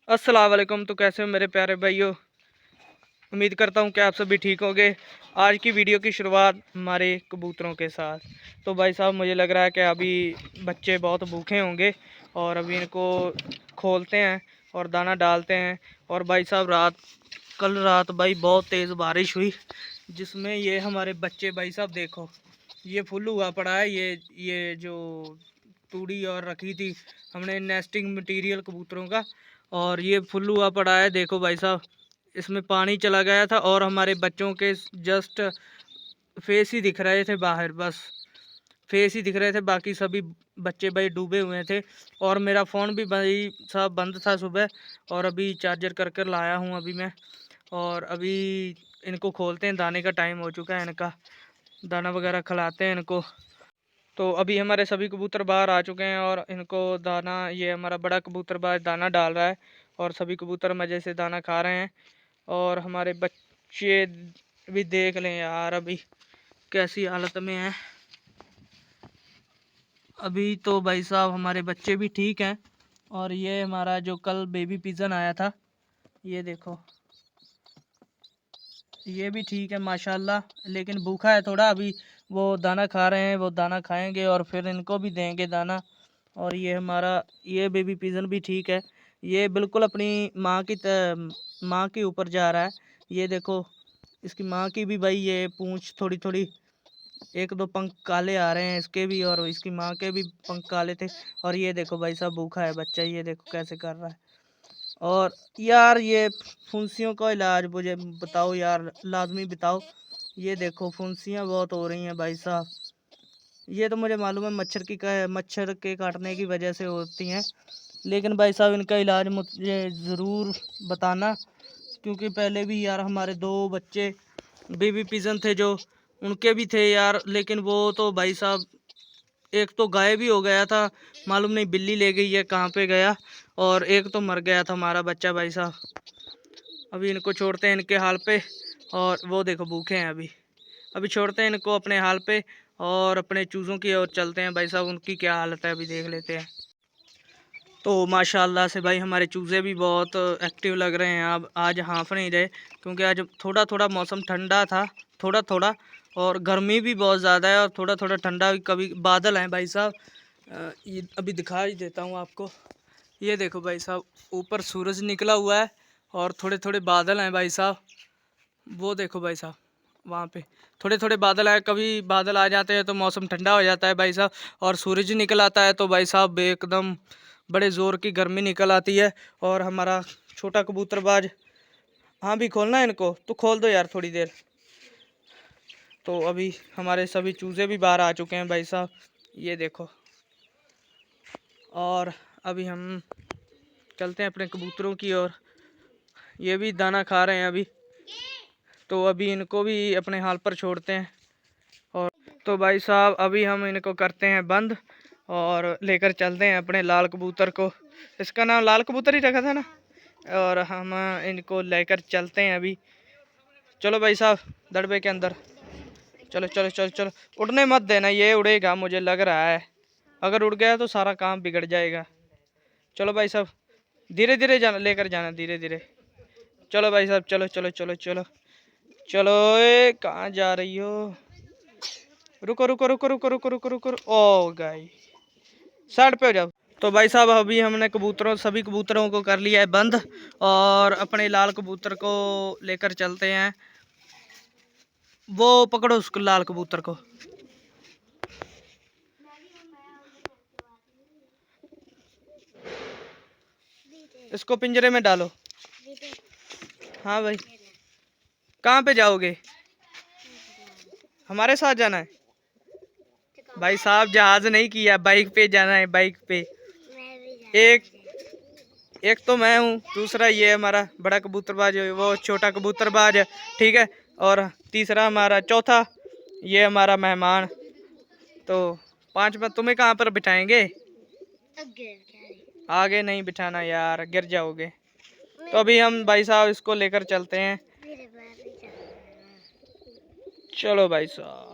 अस्सलाम वालेकुम। तो कैसे हो मेरे प्यारे भाइयों। उम्मीद करता हूँ कि आप सभी ठीक होंगे। आज की वीडियो की शुरुआत हमारे कबूतरों के साथ। तो भाई साहब मुझे लग रहा है कि अभी बच्चे बहुत भूखे होंगे और अभी इनको खोलते हैं और दाना डालते हैं। और भाई साहब कल रात भाई बहुत तेज़ बारिश हुई, जिसमें ये हमारे बच्चे भाई साहब देखो ये फुल हुआ पड़ा है। ये जो तूड़ी और रखी थी हमने नेस्टिंग मटेरियल कबूतरों का, और ये फुल हुआ पड़ा है। देखो भाई साहब इसमें पानी चला गया था और हमारे बच्चों के जस्ट फेस ही दिख रहे थे बाहर, बस फेस ही दिख रहे थे, बाकी सभी बच्चे भाई डूबे हुए थे। और मेरा फ़ोन भी भाई साहब बंद था सुबह, और अभी चार्जर कर कर लाया हूँ अभी मैं। और अभी इनको खोलते हैं, दाने का टाइम हो चुका है, इनका दाना वगैरह खिलाते हैं इनको। तो अभी हमारे सभी कबूतर बाहर आ चुके हैं और इनको दाना, ये हमारा बड़ा कबूतरबाज दाना डाल रहा है और सभी कबूतर मज़े से दाना खा रहे हैं। और हमारे बच्चे भी देख लें यार अभी कैसी हालत में हैं। अभी तो भाई साहब हमारे बच्चे भी ठीक हैं। और ये हमारा जो कल बेबी पिजन आया था, ये देखो ये भी ठीक है माशाल्लाह, लेकिन भूखा है थोड़ा। अभी वो दाना खा रहे हैं, वो दाना खाएंगे और फिर इनको भी देंगे दाना। और ये हमारा ये बेबी पिजन भी ठीक है, ये बिल्कुल अपनी माँ के ऊपर जा रहा है। ये देखो इसकी माँ की भी भाई ये पूंछ थोड़ी थोड़ी, एक दो पंख काले आ रहे हैं इसके भी, और इसकी माँ के भी पंख काले थे। और ये देखो भाई साहब भूखा है बच्चा, ये देखो कैसे कर रहा है। और यार ये फुंसियों का इलाज मुझे बताओ यार, लाजमी बताओ। ये देखो फुंसियाँ बहुत हो रही हैं भाई साहब। ये तो मुझे मालूम है मच्छर के काटने की वजह से होती हैं, लेकिन भाई साहब इनका इलाज मुझे ज़रूर बताना, क्योंकि पहले भी यार हमारे दो बच्चे बेबी पिजन थे जो, उनके भी थे यार, लेकिन वो तो भाई साहब एक तो गायब ही हो गया था, मालूम नहीं बिल्ली ले गई है कहाँ पे गया। और एक तो मर गया था हमारा बच्चा भाई साहब। अभी इनको छोड़ते हैं इनके हाल पे, और वो देखो भूखे हैं अभी। अभी छोड़ते हैं इनको अपने हाल पे और अपने चूज़ों की ओर चलते हैं भाई साहब, उनकी क्या हालत है अभी देख लेते हैं। तो माशाल्लाह से भाई हमारे चूज़े भी बहुत एक्टिव लग रहे हैं। अब आज हाँफ नहीं रहे, क्योंकि आज थोड़ा थोड़ा मौसम ठंडा था, थोड़ा थोड़ा, और गर्मी भी बहुत ज़्यादा है और थोड़ा थोड़ा ठंडा भी। कभी बादल हैं भाई साहब, ये अभी दिखाई देता हूँ आपको। ये देखो भाई साहब ऊपर सूरज निकला हुआ है और थोड़े थोड़े बादल हैं भाई साहब। वो देखो भाई साहब वहाँ पे थोड़े थोड़े बादल आए, कभी बादल आ जाते हैं तो मौसम ठंडा हो जाता है भाई साहब, और सूरज निकल आता है तो भाई साहब एकदम बड़े ज़ोर की गर्मी निकल आती है। और हमारा छोटा कबूतरबाज, हाँ भी खोलना है इनको तो खोल दो यार थोड़ी देर। तो अभी हमारे सभी चूज़े भी बाहर आ चुके हैं भाई साहब, ये देखो। और अभी हम चलते हैं अपने कबूतरों की ओर, ये भी दाना खा रहे हैं अभी, तो अभी इनको भी अपने हाल पर छोड़ते हैं। और तो भाई साहब अभी हम इनको करते हैं बंद और लेकर चलते हैं अपने लाल कबूतर को। इसका नाम लाल कबूतर ही रखा था ना, और हम इनको लेकर चलते हैं अभी। चलो भाई साहब दड़बे के अंदर, चलो चलो चलो चलो। उड़ने मत देना, ये उड़ेगा मुझे लग रहा है, अगर उड़ गया तो सारा काम बिगड़ जाएगा। चलो भाई साहब धीरे धीरे जाना, लेकर जाना धीरे धीरे। चलो भाई साहब चलो चलो चलो चलो चलो। कहाँ जा रही हो, रुको रुको रुको रुको रुको रुको रुको। ओ गई, साइड पे हो जाओ। तो भाई साहब अभी हमने सभी कबूतरों को कर लिया है बंद, और अपने लाल कबूतर को लेकर चलते हैं। वो पकड़ो उसको लाल कबूतर को। इसको पिंजरे में डालो। हाँ भाई कहाँ पे जाओगे, हमारे साथ जाना है भाई साहब, जहाज नहीं किया, बाइक पे जाना है, बाइक पे। एक एक तो मैं हूँ, दूसरा ये हमारा बड़ा कबूतरबाज है, वो छोटा कबूतरबाज है, ठीक है। और तीसरा हमारा, चौथा ये हमारा मेहमान। तो पांचवा तुम्हें कहाँ पर बिठाएंगे, आगे नहीं बिठाना यार गिर जाओगे। तो अभी हम भाई साहब इसको लेकर चलते हैं। चलो भाई साहब।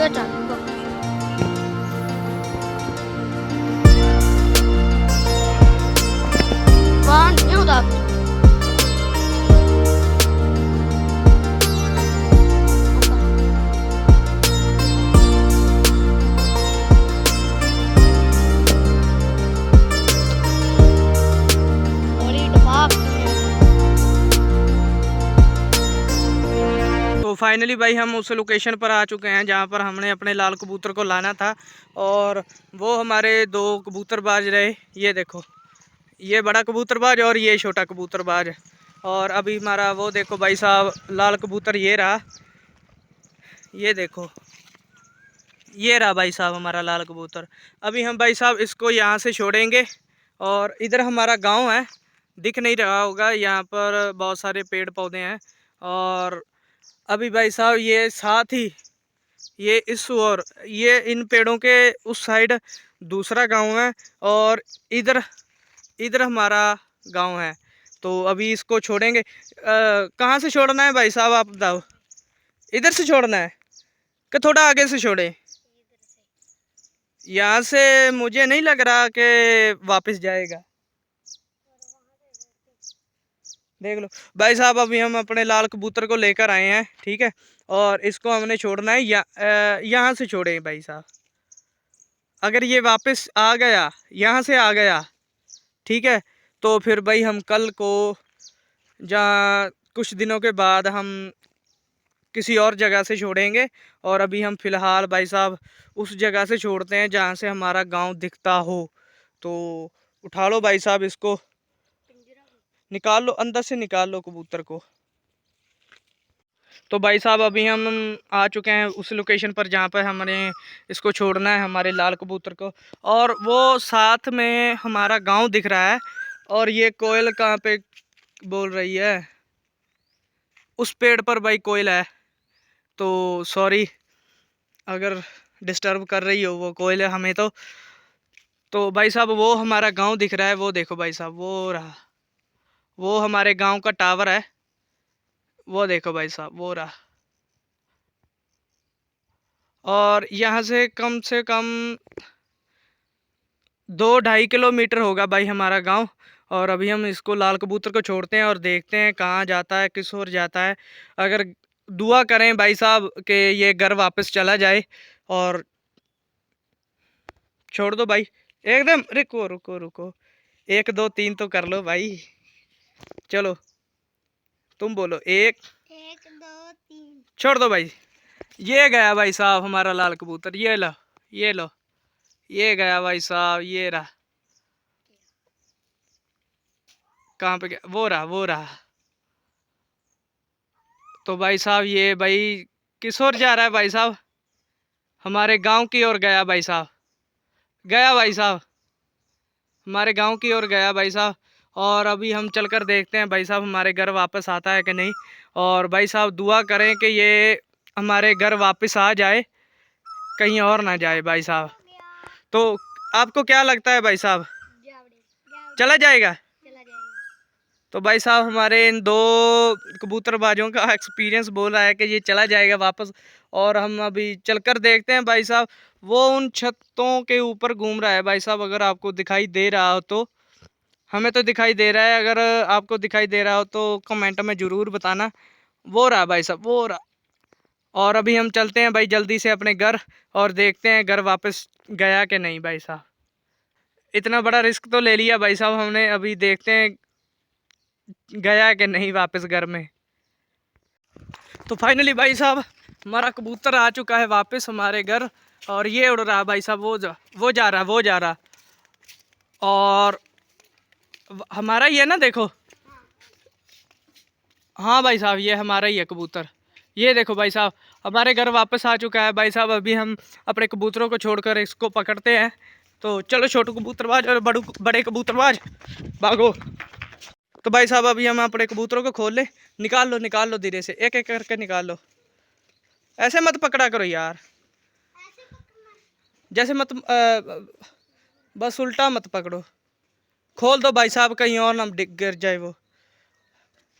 वीडियो चालूगा। वहाँ नहीं होता। तो फाइनली भाई हम उस लोकेशन पर आ चुके हैं जहाँ पर हमने अपने लाल कबूतर को लाना था, और वो हमारे दो कबूतरबाज रहे। ये देखो, ये बड़ा कबूतरबाज और ये छोटा कबूतरबाज। और अभी हमारा वो देखो भाई साहब, लाल कबूतर ये रहा, ये देखो, ये रहा भाई साहब हमारा लाल कबूतर। अभी हम भाई साहब इसको यहाँ से छोड़ेंगे, और इधर हमारा गांव है, दिख नहीं रहा होगा, यहाँ पर बहुत सारे पेड़ पौधे हैं। और अभी भाई साहब ये साथ ही ये इस और ये इन पेड़ों के उस साइड दूसरा गांव है, और इधर इधर हमारा गांव है। तो अभी इसको छोड़ेंगे। कहाँ से छोड़ना है भाई साहब, आप बताओ। इधर से छोड़ना है कि थोड़ा आगे से छोड़े? यहाँ से मुझे नहीं लग रहा कि वापस जाएगा, देख लो भाई साहब। अभी हम अपने लाल कबूतर को लेकर आए हैं, ठीक है, और इसको हमने छोड़ना है यहाँ से छोड़े भाई साहब। अगर ये वापस आ गया, यहाँ से आ गया, ठीक है, तो फिर भाई हम कल को जहाँ कुछ दिनों के बाद हम किसी और जगह से छोड़ेंगे। और अभी हम फ़िलहाल भाई साहब उस जगह से छोड़ते हैं जहाँ से हमारा गांव दिखता हो। तो उठा लो भाई साहब, इसको निकाल लो, अंदर से निकाल लो कबूतर को। तो भाई साहब अभी हम आ चुके हैं उस लोकेशन पर जहाँ पर हमने इसको छोड़ना है, हमारे लाल कबूतर को। और वो साथ में हमारा गांव दिख रहा है। और ये कोयल कहाँ पे बोल रही है? उस पेड़ पर भाई कोयल है, तो सॉरी अगर डिस्टर्ब कर रही हो वो कोयल है हमें। तो भाई साहब वो हमारा गांव दिख रहा है, वो देखो भाई साहब, वो रहा, वो हमारे गांव का टावर है, वो देखो भाई साहब, वो रहा। और यहाँ से कम 2-2.5 किलोमीटर होगा भाई हमारा गांव। और अभी हम इसको लाल कबूतर को छोड़ते हैं और देखते हैं कहाँ जाता है, किस ओर जाता है। अगर दुआ करें भाई साहब कि ये घर वापस चला जाए। और छोड़ दो भाई एकदम, रुको रुको रुको, 1 2 3 तो कर लो भाई, चलो तुम बोलो, 1 2 3। छोड़ दो भाई। ये गया भाई साहब हमारा लाल कबूतर, ये लो, ये लो, ये गया भाई साहब, ये रहा। कहाँ पे गया? वो रहा, वो रहा। तो भाई साहब ये भाई किस ओर जा रहा है भाई साहब? हमारे गांव की ओर गया भाई साहब, गया भाई साहब, हमारे गांव की ओर गया भाई साहब। और अभी हम चलकर देखते हैं भाई साहब हमारे घर वापस आता है कि नहीं। और भाई साहब दुआ करें कि ये हमारे घर वापस आ जाए, कहीं और ना जाए भाई साहब। तो आपको क्या लगता है भाई साहब, चला जाएगा? तो भाई साहब हमारे इन दो कबूतरबाजों का एक्सपीरियंस बोल रहा है कि ये चला जाएगा वापस। और हम अभी चलकर देखते हैं भाई साहब। वो उन छतों के ऊपर घूम रहा है भाई साहब, अगर आपको दिखाई दे रहा हो तो। हमें तो दिखाई दे रहा है, अगर आपको दिखाई दे रहा हो तो कमेंट में ज़रूर बताना। वो रहा भाई साहब, वो रहा। और अभी हम चलते हैं भाई जल्दी से अपने घर, और देखते हैं घर वापस गया कि नहीं भाई साहब। इतना बड़ा रिस्क तो ले लिया भाई साहब हमने, अभी देखते हैं गया कि नहीं वापस घर में। तो फाइनली भाई साहब हमारा कबूतर आ चुका है वापस हमारे घर। और ये उड़ रहा भाई साहब, वो जा रहा, वो जा रहा। और हमारा ही है ना, देखो। हाँ भाई साहब ये हमारा ही है कबूतर। ये देखो भाई साहब हमारे घर वापस आ चुका है भाई साहब। अभी हम अपने कबूतरों को छोड़कर इसको पकड़ते हैं। तो चलो छोटू कबूतरबाज और बड़े कबूतरबाज भागो। तो भाई साहब अभी हम अपने कबूतरों को खोल ले, निकाल लो धीरे से, एक एक करके निकाल लो। ऐसे मत पकड़ा करो यार, जैसे मत बस उल्टा मत पकड़ो। खोल दो भाई साहब, कहीं और ना गिर जाए वो।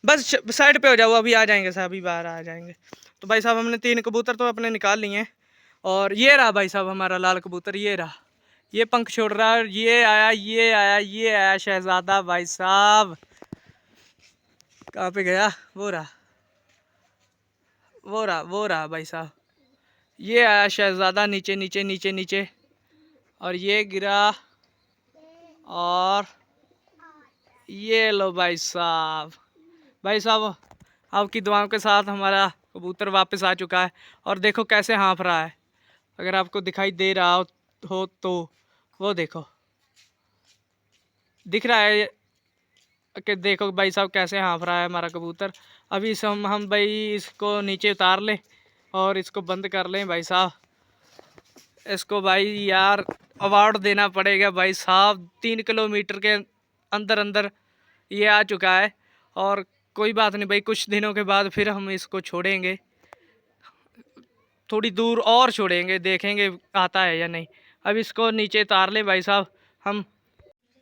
बस साइड पे हो जाओ, अभी आ जाएंगे साहब, अभी बाहर आ जाएंगे। तो भाई साहब हमने 3 कबूतर तो अपने निकाल लिए हैं। और ये रहा भाई साहब हमारा लाल कबूतर, ये रहा, ये पंख छोड़ रहा है, ये आया, ये आया, ये आया शहजादा भाई साहब। कहाँ पे गया? वो रहा, वो रहा, वो रहा भाई साहब। ये आया शहजादा, नीचे नीचे नीचे नीचे, और ये गिरा, और ये लो भाई साहब। भाई साहब आपकी दुआओं के साथ हमारा कबूतर वापस आ चुका है, और देखो कैसे हाँफ रहा है। अगर आपको दिखाई दे रहा हो तो वो देखो, दिख रहा है कि देखो भाई साहब कैसे हाँफ रहा है हमारा कबूतर। अभी हम भाई इसको नीचे उतार लें और इसको बंद कर लें भाई साहब। इसको भाई यार अवार्ड देना पड़ेगा भाई साहब। 3 किलोमीटर के अंदर अंदर ये आ चुका है, और कोई बात नहीं भाई, कुछ दिनों के बाद फिर हम इसको छोड़ेंगे, थोड़ी दूर और छोड़ेंगे, देखेंगे आता है या नहीं। अब इसको नीचे उतार ले भाई साहब हम।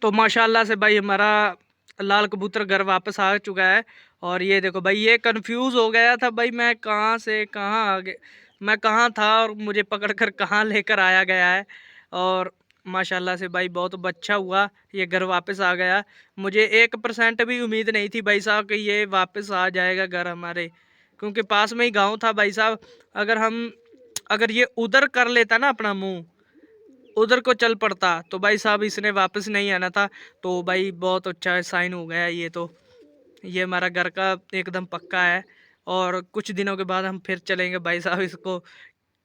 तो माशाल्लाह से भाई हमारा लाल कबूतर घर वापस आ चुका है। और ये देखो भाई, ये कंफ्यूज हो गया था भाई, मैं कहाँ से कहाँ आ गया, मैं कहाँ था और मुझे पकड़ कर कहाँ लेकर आया गया है। और माशाल्लाह से भाई बहुत अच्छा हुआ ये घर वापस आ गया। मुझे 1% भी उम्मीद नहीं थी भाई साहब कि ये वापस आ जाएगा घर हमारे, क्योंकि पास में ही गांव था भाई साहब। अगर ये उधर कर लेता ना अपना मुंह, उधर को चल पड़ता, तो भाई साहब इसने वापस नहीं आना था। तो भाई बहुत अच्छा साइन हो गया ये। तो ये हमारा घर का एकदम पक्का है, और कुछ दिनों के बाद हम फिर चलेंगे भाई साहब इसको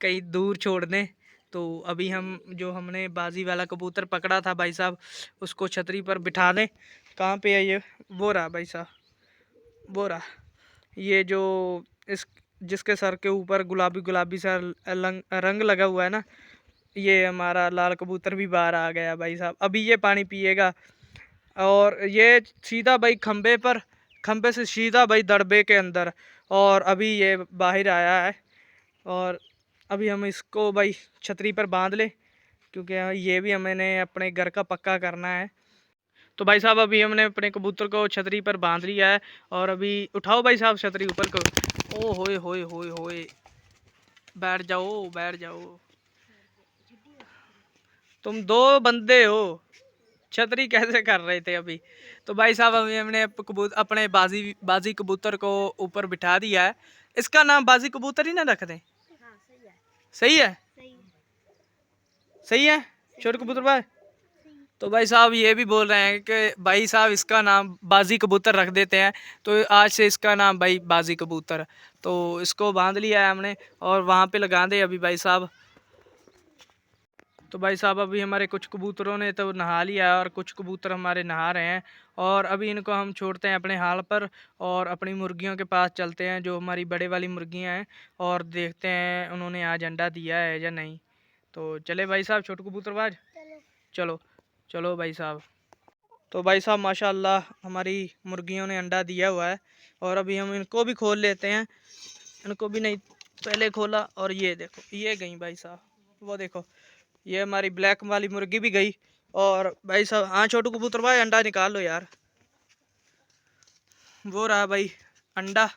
कहीं दूर छोड़ने। तो अभी हम जो हमने बाजी वाला कबूतर पकड़ा था भाई साहब, उसको छतरी पर बिठा दें। कहाँ पे है ये? वो रहा भाई साहब, वो रहा, ये जो इस जिसके सर के ऊपर गुलाबी गुलाबी सा रंग लगा हुआ है ना, ये हमारा लाल कबूतर भी बाहर आ गया भाई साहब। अभी ये पानी पिएगा, और ये सीधा भाई खंबे पर, खंबे से सीधा भाई दड़बे के अंदर, और अभी ये बाहर आया है। और अभी हम इसको भाई छतरी पर बांध ले, क्योंकि ये भी हमने अपने घर का पक्का करना है। तो भाई साहब अभी हमने अपने कबूतर को छतरी पर बांध लिया है, और अभी उठाओ भाई साहब छतरी ऊपर को। ओ होए होए होए होए, बैठ जाओ बैठ जाओ, तुम दो बंदे हो, छतरी कैसे कर रहे थे अभी? तो भाई साहब अभी हमने अपने बाजी बाजी कबूतर को ऊपर बिठा दिया है। इसका नाम बाजी कबूतर ही ना रख दें? सही है, सही है छोटे कबूतर भाई। तो भाई साहब ये भी बोल रहे हैं कि भाई साहब इसका नाम बाजी कबूतर रख देते हैं, तो आज से इसका नाम भाई बाजी कबूतर। तो इसको बांध लिया है हमने, और वहाँ पे लगा दे अभी भाई साहब। तो भाई साहब अभी हमारे कुछ कबूतरों ने तो नहा लिया है, और कुछ कबूतर हमारे नहा रहे हैं, और अभी इनको हम छोड़ते हैं अपने हाल पर, और अपनी मुर्गियों के पास चलते हैं जो हमारी बड़े वाली मुर्गियां हैं, और देखते हैं उन्होंने आज अंडा दिया है या नहीं। तो चले भाई साहब छोटे कबूतरबाज, चलो चलो भाई साहब। तो भाई साहब माशाल्लाह हमारी मुर्गियों ने अंडा दिया हुआ है, और अभी हम इनको भी खोल लेते हैं। इनको भी नहीं पहले खोला, और ये देखो ये गई भाई साहब, वो देखो ये हमारी ब्लैक वाली मुर्गी भी गई। और भाई साहब हाँ छोटू कबूतर भाई अंडा निकाल लो यार, वो रहा भाई अंडा।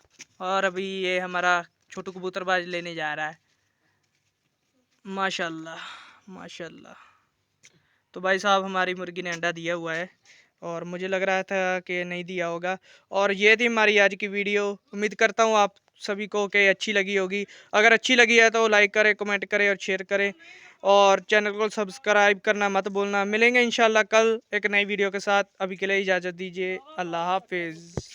और अभी ये हमारा छोटू कबूतरबाज लेने जा रहा है। माशाल्लाह माशाल्लाह। तो भाई साहब हमारी मुर्गी ने अंडा दिया हुआ है, और मुझे लग रहा था कि नहीं दिया होगा। और ये थी हमारी आज की वीडियो। उम्मीद करता हूँ आप सभी को कि अच्छी लगी होगी। अगर अच्छी लगी है तो लाइक करें, कमेंट करें और शेयर करें, और चैनल को सब्सक्राइब करना मत भूलना। मिलेंगे इंशाल्लाह कल एक नई वीडियो के साथ। अभी के लिए इजाज़त दीजिए, अल्लाह हाफिज़।